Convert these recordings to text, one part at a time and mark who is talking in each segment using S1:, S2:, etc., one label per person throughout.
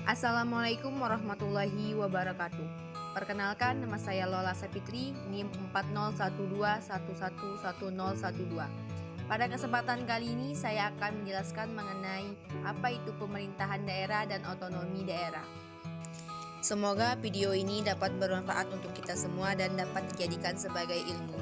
S1: Assalamualaikum warahmatullahi wabarakatuh. Perkenalkan, nama saya Lola Sapitri, NIM 4012111012. Pada kesempatan kali ini saya akan menjelaskan mengenai apa itu pemerintahan daerah dan otonomi daerah. Semoga video ini dapat bermanfaat untuk kita semua dan dapat dijadikan sebagai ilmu.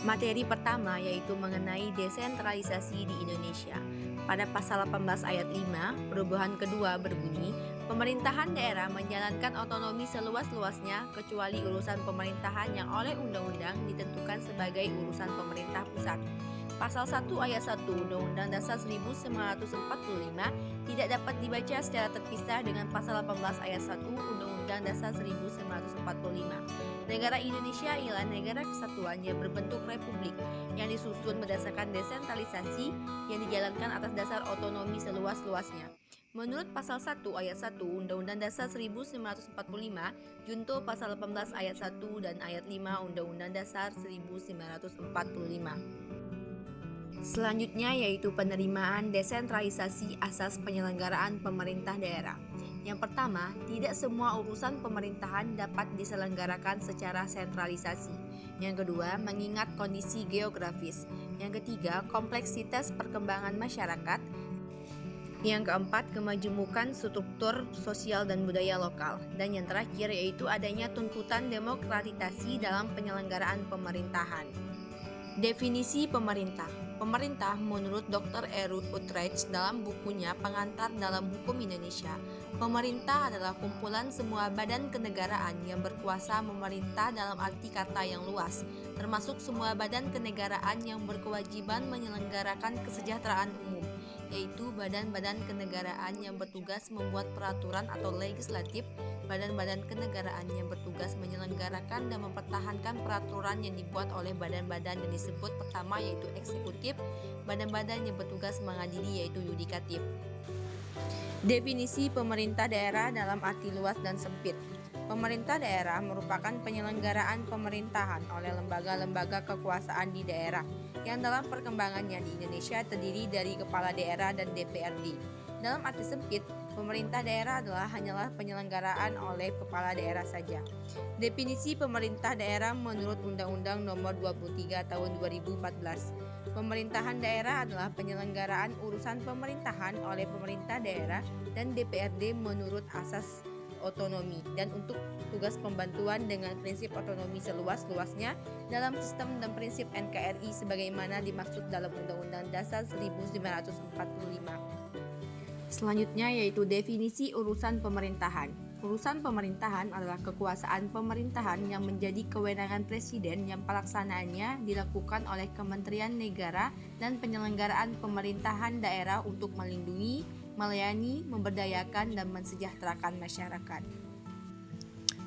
S1: Materi pertama yaitu mengenai desentralisasi di Indonesia. Pada pasal 18 ayat 5, perubahan kedua berbunyi, pemerintahan daerah menjalankan otonomi seluas-luasnya kecuali urusan pemerintahan yang oleh undang-undang ditentukan sebagai urusan pemerintah pusat. Pasal 1 ayat 1 Undang-Undang Dasar 1945 tidak dapat dibaca secara terpisah dengan pasal 18 ayat 1 Undang-Undang Dasar 1945. Negara Indonesia ialah negara kesatuan yang berbentuk republik yang disusun berdasarkan desentralisasi yang dijalankan atas dasar otonomi seluas-luasnya. Menurut pasal 1 ayat 1 Undang-Undang Dasar 1945, junto pasal 18 ayat 1 dan ayat 5 Undang-Undang Dasar 1945. Selanjutnya yaitu penerimaan desentralisasi asas penyelenggaraan pemerintah daerah. Yang pertama, tidak semua urusan pemerintahan dapat diselenggarakan secara sentralisasi. Yang kedua, mengingat kondisi geografis. Yang ketiga, kompleksitas perkembangan masyarakat. Yang keempat, kemajemukan struktur sosial dan budaya lokal. Dan yang terakhir yaitu adanya tuntutan demokratisasi dalam penyelenggaraan pemerintahan. Definisi pemerintah. Pemerintah menurut Dr. Erut Utrecht dalam bukunya Pengantar dalam Hukum Indonesia, pemerintah adalah kumpulan semua badan kenegaraan yang berkuasa memerintah dalam arti kata yang luas, termasuk semua badan kenegaraan yang berkewajiban menyelenggarakan kesejahteraan umum, yaitu badan-badan kenegaraan yang bertugas membuat peraturan atau legislatif, badan-badan kenegaraan yang bertugas menyelenggarakan dan mempertahankan peraturan yang dibuat oleh badan-badan yang disebut pertama yaitu eksekutif, badan-badan yang bertugas mengadili yaitu yudikatif. Definisi pemerintah daerah dalam arti luas dan sempit. Pemerintah daerah merupakan penyelenggaraan pemerintahan oleh lembaga-lembaga kekuasaan di daerah yang dalam perkembangannya di Indonesia terdiri dari kepala daerah dan DPRD. Dalam arti sempit, pemerintah daerah hanyalah penyelenggaraan oleh kepala daerah saja. Definisi pemerintah daerah menurut Undang-Undang Nomor 23 Tahun 2014. Pemerintahan daerah adalah penyelenggaraan urusan pemerintahan oleh pemerintah daerah dan DPRD menurut asas otonomi dan untuk tugas pembantuan dengan prinsip otonomi seluas-luasnya dalam sistem dan prinsip NKRI sebagaimana dimaksud dalam Undang-Undang Dasar 1945. Selanjutnya yaitu definisi urusan pemerintahan. Urusan pemerintahan adalah kekuasaan pemerintahan yang menjadi kewenangan presiden yang pelaksanaannya dilakukan oleh Kementerian Negara dan penyelenggaraan pemerintahan daerah untuk melindungi, melayani, memberdayakan, dan mensejahterakan masyarakat.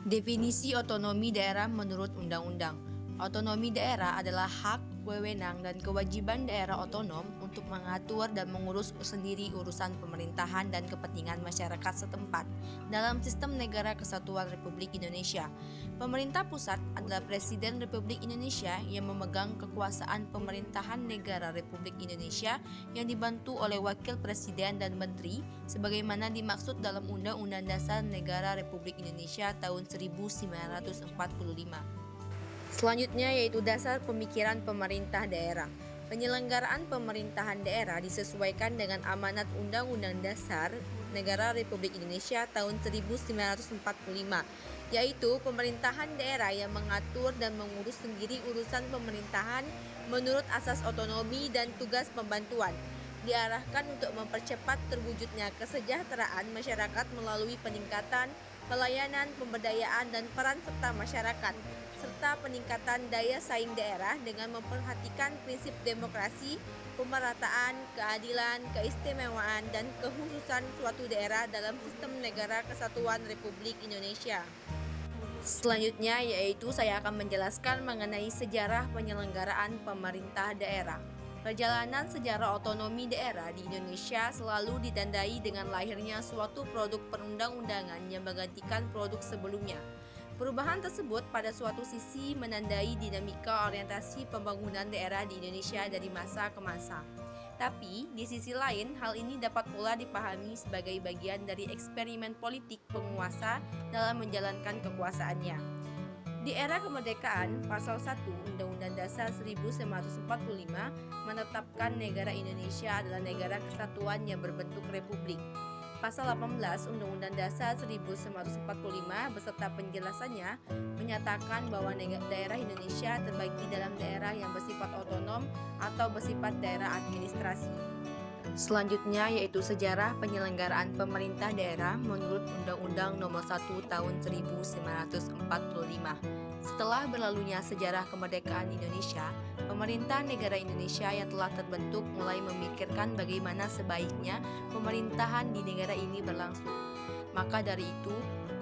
S1: Definisi otonomi daerah menurut undang-undang. Otonomi daerah adalah hak, wewenang, dan kewajiban daerah otonom untuk mengatur dan mengurus sendiri urusan pemerintahan dan kepentingan masyarakat setempat dalam sistem negara kesatuan Republik Indonesia. Pemerintah pusat adalah Presiden Republik Indonesia yang memegang kekuasaan pemerintahan negara Republik Indonesia yang dibantu oleh Wakil Presiden dan Menteri sebagaimana dimaksud dalam Undang-Undang Dasar Negara Republik Indonesia tahun 1945. Selanjutnya yaitu dasar pemikiran pemerintah daerah. Penyelenggaraan pemerintahan daerah disesuaikan dengan amanat Undang-Undang Dasar Negara Republik Indonesia tahun 1945, yaitu pemerintahan daerah yang mengatur dan mengurus sendiri urusan pemerintahan menurut asas otonomi dan tugas pembantuan. Diarahkan untuk mempercepat terwujudnya kesejahteraan masyarakat melalui peningkatan pelayanan, pemberdayaan, dan peran serta masyarakat, serta peningkatan daya saing daerah dengan memperhatikan prinsip demokrasi, pemerataan, keadilan, keistimewaan, dan kekhususan suatu daerah dalam sistem negara kesatuan Republik Indonesia. Selanjutnya yaitu saya akan menjelaskan mengenai sejarah penyelenggaraan pemerintah daerah. Perjalanan sejarah otonomi daerah di Indonesia selalu ditandai dengan lahirnya suatu produk perundang-undangan yang menggantikan produk sebelumnya. Perubahan tersebut pada suatu sisi menandai dinamika orientasi pembangunan daerah di Indonesia dari masa ke masa. Tapi, di sisi lain, hal ini dapat pula dipahami sebagai bagian dari eksperimen politik penguasa dalam menjalankan kekuasaannya. Di era kemerdekaan, Pasal 1 Undang-Undang Dasar 1945 menetapkan negara Indonesia adalah negara kesatuan yang berbentuk republik. Pasal 18 Undang-Undang Dasar 1945 beserta penjelasannya menyatakan bahwa daerah Indonesia terbagi dalam daerah yang bersifat otonom atau bersifat daerah administrasi. Selanjutnya yaitu sejarah penyelenggaraan pemerintah daerah menurut Undang-Undang Nomor 1 Tahun 1945. Setelah berlalunya sejarah kemerdekaan Indonesia, pemerintah negara Indonesia yang telah terbentuk mulai memikirkan bagaimana sebaiknya pemerintahan di negara ini berlangsung. Maka dari itu,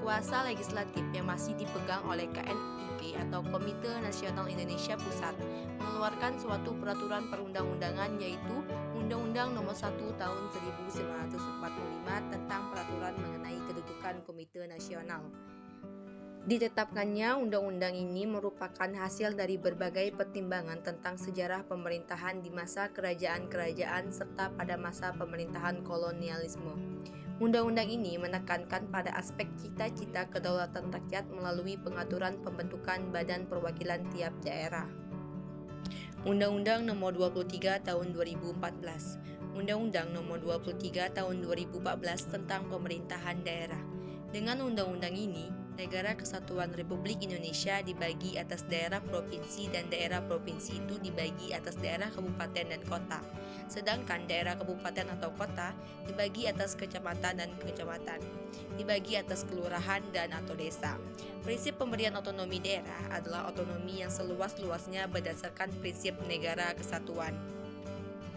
S1: kuasa legislatif yang masih dipegang oleh KNIP atau Komite Nasional Indonesia Pusat mengeluarkan suatu peraturan perundang-undangan yaitu Undang-Undang Nomor 1 Tahun 1945 tentang peraturan mengenai kedudukan Komite Nasional. Ditetapkannya undang-undang ini merupakan hasil dari berbagai pertimbangan tentang sejarah pemerintahan di masa kerajaan-kerajaan serta pada masa pemerintahan kolonialisme. Undang-undang ini menekankan pada aspek cita-cita kedaulatan rakyat melalui pengaturan pembentukan badan perwakilan tiap daerah. Undang-Undang Nomor 23 Tahun 2014. Undang-Undang Nomor 23 Tahun 2014 tentang pemerintahan daerah. Dengan undang-undang ini, Negara Kesatuan Republik Indonesia dibagi atas daerah provinsi dan daerah provinsi itu dibagi atas daerah kabupaten dan kota. Sedangkan daerah kabupaten atau kota dibagi atas kecamatan dan kecamatan, dibagi atas kelurahan dan atau desa. Prinsip pemberian otonomi daerah adalah otonomi yang seluas-luasnya berdasarkan prinsip negara kesatuan.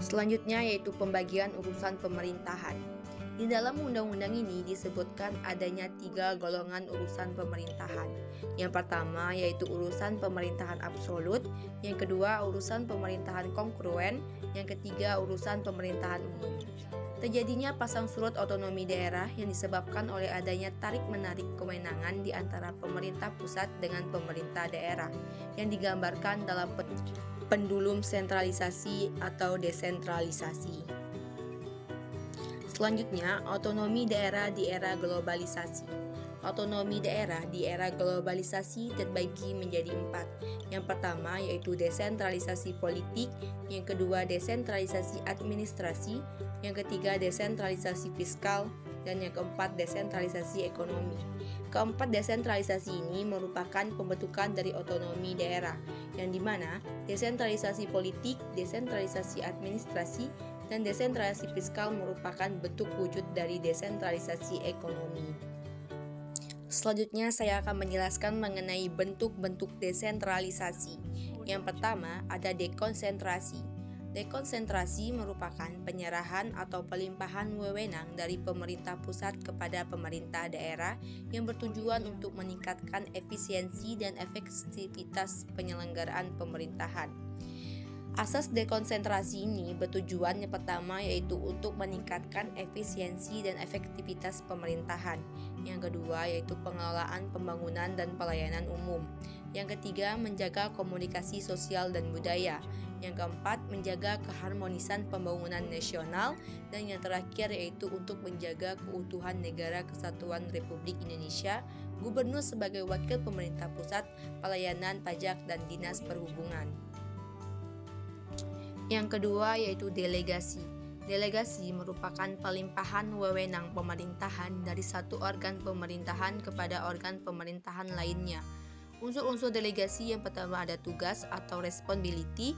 S1: Selanjutnya yaitu pembagian urusan pemerintahan. Di dalam undang-undang ini disebutkan adanya 3 golongan urusan pemerintahan. Yang pertama yaitu urusan pemerintahan absolut, yang kedua urusan pemerintahan kongruen, yang ketiga urusan pemerintahan umum. Terjadinya pasang surut otonomi daerah yang disebabkan oleh adanya tarik-menarik kewenangan di antara pemerintah pusat dengan pemerintah daerah yang digambarkan dalam pendulum sentralisasi atau desentralisasi. Selanjutnya, otonomi daerah di era globalisasi. Otonomi daerah di era globalisasi terbagi menjadi 4. Yang pertama yaitu desentralisasi politik, yang kedua desentralisasi administrasi, yang ketiga desentralisasi fiskal, dan yang keempat desentralisasi ekonomi. Keempat desentralisasi ini merupakan pembentukan dari otonomi daerah, yang dimana desentralisasi politik, desentralisasi administrasi, dan desentralisasi fiskal merupakan bentuk wujud dari desentralisasi ekonomi. Selanjutnya saya akan menjelaskan mengenai bentuk-bentuk desentralisasi. Yang pertama ada dekonsentrasi. Dekonsentrasi merupakan penyerahan atau pelimpahan wewenang dari pemerintah pusat kepada pemerintah daerah yang bertujuan untuk meningkatkan efisiensi dan efektivitas penyelenggaraan pemerintahan. Asas dekonsentrasi ini bertujuan yang pertama yaitu untuk meningkatkan efisiensi dan efektivitas pemerintahan. Yang kedua yaitu pengelolaan pembangunan dan pelayanan umum. Yang ketiga menjaga komunikasi sosial dan budaya. Yang keempat menjaga keharmonisan pembangunan nasional. Dan yang terakhir yaitu untuk menjaga keutuhan Negara Kesatuan Republik Indonesia, gubernur sebagai wakil pemerintah pusat, pelayanan pajak dan dinas perhubungan. Yang kedua yaitu delegasi. Delegasi merupakan pelimpahan wewenang pemerintahan dari satu organ pemerintahan kepada organ pemerintahan lainnya. Unsur-unsur delegasi yang pertama ada tugas atau responsibility,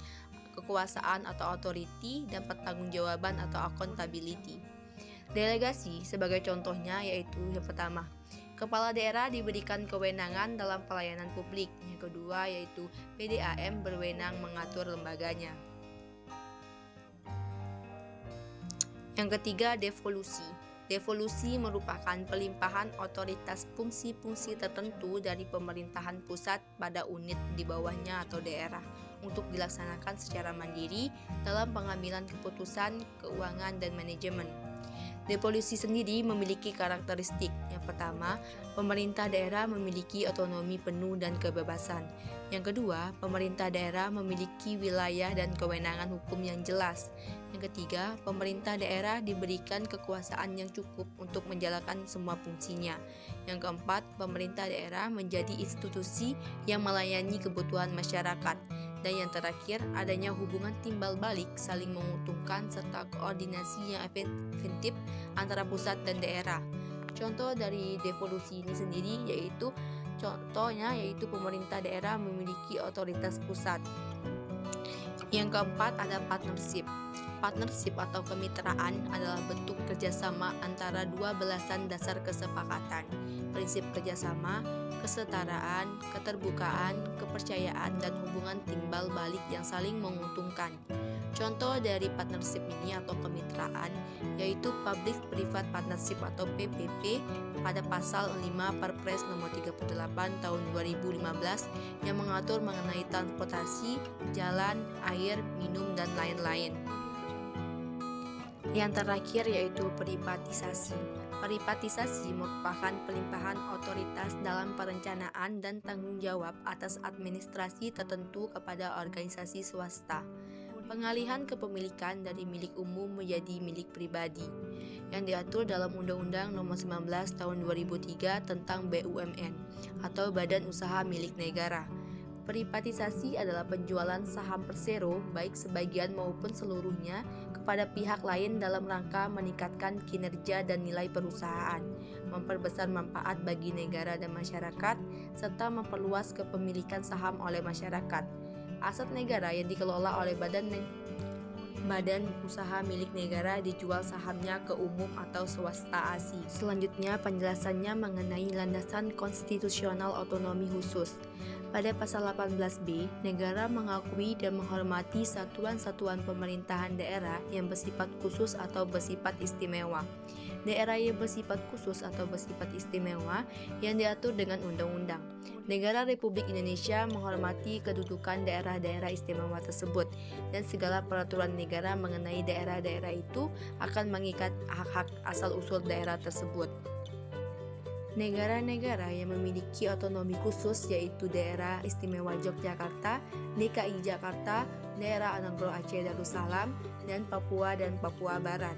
S1: kekuasaan atau authority, dan pertanggungjawaban atau accountability. Delegasi sebagai contohnya yaitu yang pertama, kepala daerah diberikan kewenangan dalam pelayanan publik. Yang kedua yaitu PDAM berwenang mengatur lembaganya. Yang ketiga, devolusi. Devolusi merupakan pelimpahan otoritas fungsi-fungsi tertentu dari pemerintahan pusat pada unit di bawahnya atau daerah untuk dilaksanakan secara mandiri dalam pengambilan keputusan, keuangan, dan manajemen. Devolusi sendiri memiliki karakteristik. Yang pertama, pemerintah daerah memiliki otonomi penuh dan kebebasan. Yang kedua, pemerintah daerah memiliki wilayah dan kewenangan hukum yang jelas. Yang ketiga, pemerintah daerah diberikan kekuasaan yang cukup untuk menjalankan semua fungsinya. Yang keempat, pemerintah daerah menjadi institusi yang melayani kebutuhan masyarakat. Dan yang terakhir, adanya hubungan timbal balik saling menguntungkan serta koordinasi yang efektif antara pusat dan daerah. Contoh dari devolusi ini sendiri yaitu pemerintah daerah memiliki otoritas pusat. Yang keempat ada partnership. Partnership atau kemitraan adalah bentuk kerjasama antara dua belasan dasar kesepakatan. Prinsip kerjasama, kesetaraan, keterbukaan, kepercayaan, dan hubungan timbal balik yang saling menguntungkan. Contoh dari partnership ini atau kemitraan yaitu Public Private Partnership atau PPP pada pasal 5 Perpres nomor 38 tahun 2015 yang mengatur mengenai transportasi, jalan, air, minum, dan lain-lain. Yang terakhir yaitu privatisasi. Privatisasi merupakan pelimpahan otoritas dalam perencanaan dan tanggung jawab atas administrasi tertentu kepada organisasi swasta. Pengalihan kepemilikan dari milik umum menjadi milik pribadi yang diatur dalam Undang-Undang Nomor 19 Tahun 2003 tentang BUMN atau Badan Usaha Milik Negara. Privatisasi adalah penjualan saham persero baik sebagian maupun seluruhnya kepada pihak lain dalam rangka meningkatkan kinerja dan nilai perusahaan, memperbesar manfaat bagi negara dan masyarakat, serta memperluas kepemilikan saham oleh masyarakat. Aset negara yang dikelola oleh badan usaha milik negara dijual sahamnya ke umum atau swasta asing. Selanjutnya penjelasannya mengenai landasan konstitusional otonomi khusus. Pada pasal 18B, negara mengakui dan menghormati satuan-satuan pemerintahan daerah yang bersifat khusus atau bersifat istimewa. Daerah yang bersifat khusus atau bersifat istimewa yang diatur dengan undang-undang. Negara Republik Indonesia menghormati kedudukan daerah-daerah istimewa tersebut dan segala peraturan negara mengenai daerah-daerah itu akan mengikat hak-hak asal-usul daerah tersebut. Negara-negara yang memiliki otonomi khusus yaitu Daerah Istimewa Yogyakarta, DKI Jakarta, Daerah Anangro Aceh Darussalam, dan Papua Barat.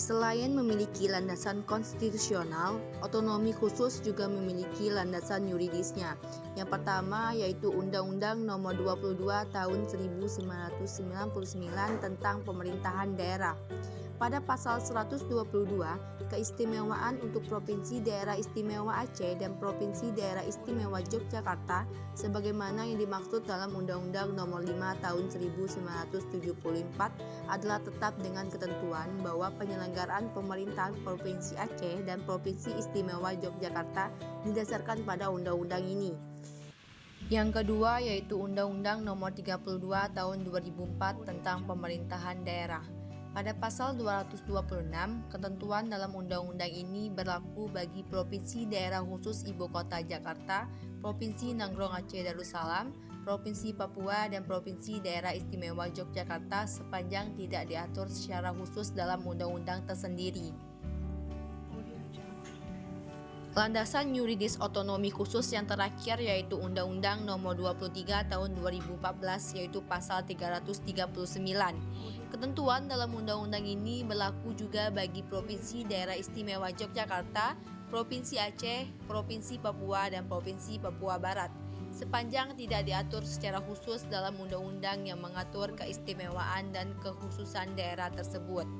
S1: Selain memiliki landasan konstitusional, otonomi khusus juga memiliki landasan yuridisnya. Yang pertama yaitu Undang-Undang Nomor 22 Tahun 1999 tentang Pemerintahan Daerah. Pada pasal 122, keistimewaan untuk Provinsi Daerah Istimewa Aceh dan Provinsi Daerah Istimewa Yogyakarta sebagaimana yang dimaksud dalam Undang-Undang Nomor 5 Tahun 1974 adalah tetap dengan ketentuan bahwa penyelenggaraan pemerintahan Provinsi Aceh dan Provinsi Istimewa Yogyakarta didasarkan pada undang-undang ini. Yang kedua yaitu Undang-Undang Nomor 32 Tahun 2004 tentang Pemerintahan Daerah. Pada pasal 226, ketentuan dalam undang-undang ini berlaku bagi Provinsi Daerah Khusus Ibu Kota Jakarta, Provinsi Nanggroe Aceh Darussalam, Provinsi Papua, dan Provinsi Daerah Istimewa Yogyakarta sepanjang tidak diatur secara khusus dalam undang-undang tersendiri. Landasan yuridis otonomi khusus yang terakhir yaitu Undang-Undang Nomor 23 Tahun 2014 yaitu pasal 339. Ketentuan dalam undang-undang ini berlaku juga bagi Provinsi Daerah Istimewa Yogyakarta, Provinsi Aceh, Provinsi Papua, dan Provinsi Papua Barat, sepanjang tidak diatur secara khusus dalam undang-undang yang mengatur keistimewaan dan kekhususan daerah tersebut.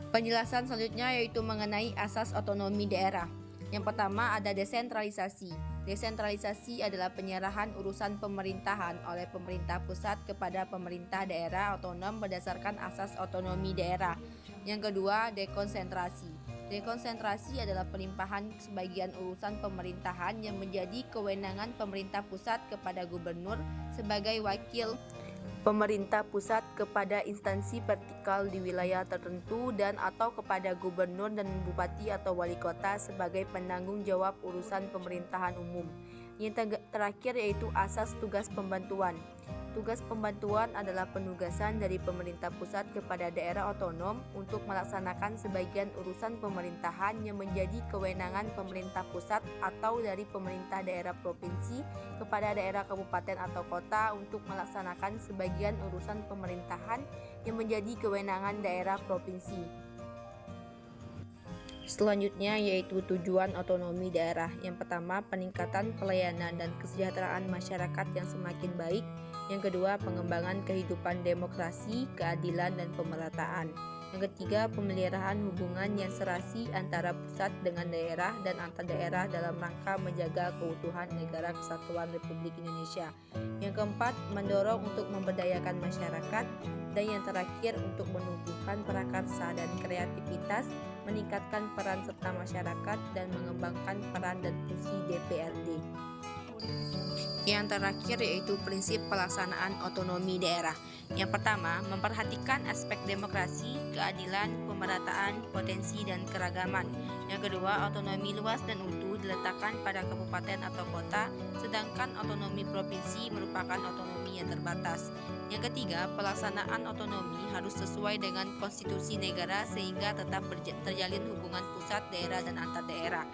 S1: Penjelasan selanjutnya yaitu mengenai asas otonomi daerah. Yang pertama ada desentralisasi. Desentralisasi adalah penyerahan urusan pemerintahan oleh pemerintah pusat kepada pemerintah daerah otonom berdasarkan asas otonomi daerah. Yang kedua, dekonsentrasi. Dekonsentrasi adalah pelimpahan sebagian urusan pemerintahan yang menjadi kewenangan pemerintah pusat kepada gubernur sebagai wakil pemerintah pusat kepada instansi vertikal di wilayah tertentu dan atau kepada gubernur dan bupati atau wali kota sebagai penanggung jawab urusan pemerintahan umum. Yang terakhir yaitu asas tugas pembantuan. Tugas pembantuan adalah penugasan dari pemerintah pusat kepada daerah otonom untuk melaksanakan sebagian urusan pemerintahan yang menjadi kewenangan pemerintah pusat atau dari pemerintah daerah provinsi kepada daerah kabupaten atau kota untuk melaksanakan sebagian urusan pemerintahan yang menjadi kewenangan daerah provinsi. Selanjutnya yaitu tujuan otonomi daerah. Yang pertama, peningkatan pelayanan dan kesejahteraan masyarakat yang semakin baik. Yang kedua, pengembangan kehidupan demokrasi, keadilan, dan pemerataan. Yang ketiga, pemeliharaan hubungan yang serasi antara pusat dengan daerah dan antar daerah dalam rangka menjaga keutuhan Negara Kesatuan Republik Indonesia. Yang keempat, mendorong untuk memberdayakan masyarakat. Dan yang terakhir, untuk menumbuhkan prakarsa dan kreativitas, meningkatkan peran serta masyarakat, dan mengembangkan peran dan fungsi DPRD. Yang terakhir yaitu prinsip pelaksanaan otonomi daerah. Yang pertama, memperhatikan aspek demokrasi, keadilan, pemerataan, potensi, dan keragaman. Yang kedua, otonomi luas dan utuh diletakkan pada kabupaten atau kota, sedangkan otonomi provinsi merupakan otonomi yang terbatas. Yang ketiga, pelaksanaan otonomi harus sesuai dengan konstitusi negara sehingga tetap terjalin hubungan pusat, daerah, dan antar daerah.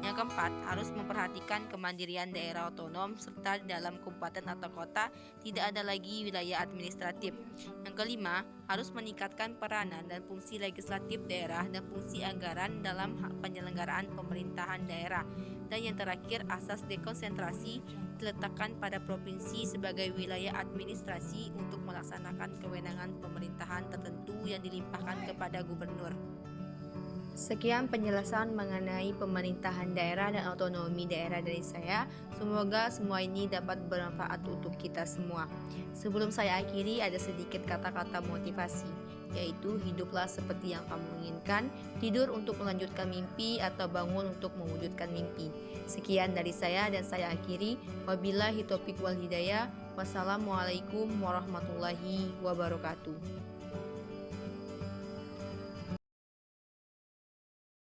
S1: Yang keempat, harus memperhatikan kemandirian daerah otonom serta dalam kabupaten atau kota tidak ada lagi wilayah administratif. Yang kelima, harus meningkatkan peranan dan fungsi legislatif daerah dan fungsi anggaran dalam penyelenggaraan pemerintahan daerah. Dan yang terakhir, asas dekonsentrasi diletakkan pada provinsi sebagai wilayah administrasi untuk melaksanakan kewenangan pemerintahan tertentu yang dilimpahkan kepada gubernur. Sekian penjelasan mengenai pemerintahan daerah dan otonomi daerah dari saya. Semoga semua ini dapat bermanfaat untuk kita semua. Sebelum saya akhiri, ada sedikit kata-kata motivasi, yaitu hiduplah seperti yang kamu inginkan, tidur untuk melanjutkan mimpi, atau bangun untuk mewujudkan mimpi. Sekian dari saya dan saya akhiri. Wabillahi taufiq wal hidayah. Wassalamualaikum warahmatullahi wabarakatuh.